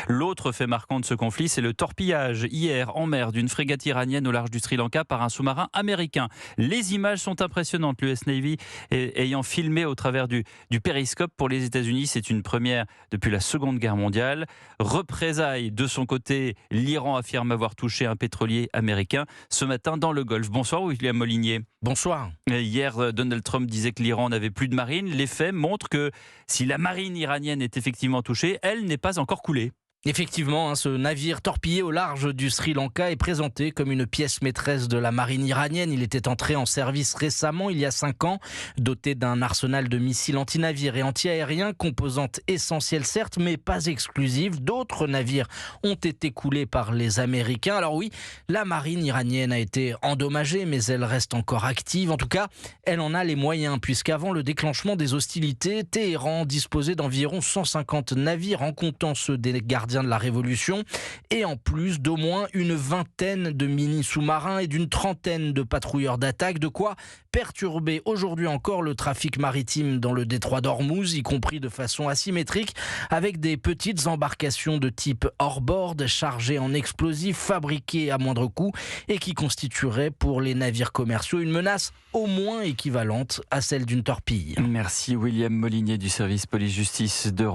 L'autre fait marquant de ce conflit, c'est le torpillage hier en mer d'une frégate iranienne au large du Sri Lanka par un sous-marin américain. Les images sont impressionnantes. L'US Navy ayant filmé au travers du périscope. Pour les États-Unis, c'est une première depuis la Seconde Guerre mondiale. Représailles de son côté, l'Iran affirme avoir touché un pétrolier américain ce matin dans le Golfe. Bonsoir William Molinier. Bonsoir. Hier, Donald Trump disait que l'Iran n'avait plus de marine. Les faits montrent que si la marine iranienne est effectivement touchée, elle n'est pas encore coulée. Effectivement, ce navire torpillé au large du Sri Lanka est présenté comme une pièce maîtresse de la marine iranienne. Il était entré en service récemment, il y a 5 ans, doté d'un arsenal de missiles anti-navires et anti-aériens, composante essentielle certes, mais pas exclusive. D'autres navires ont été coulés par les Américains. Alors oui, la marine iranienne a été endommagée, mais elle reste encore active. En tout cas, elle en a les moyens, puisqu'avant le déclenchement des hostilités, Téhéran disposait d'environ 150 navires, en comptant ceux des gardiens de la Révolution, et en plus d'au moins une vingtaine de mini-sous-marins et d'une trentaine de patrouilleurs d'attaque, de quoi perturber aujourd'hui encore le trafic maritime dans le détroit d'Ormuz, y compris de façon asymétrique, avec des petites embarcations de type hors-bord, chargées en explosifs, fabriqués à moindre coût, et qui constitueraient pour les navires commerciaux une menace au moins équivalente à celle d'une torpille. Merci William Molinier du service police-justice d'Europe.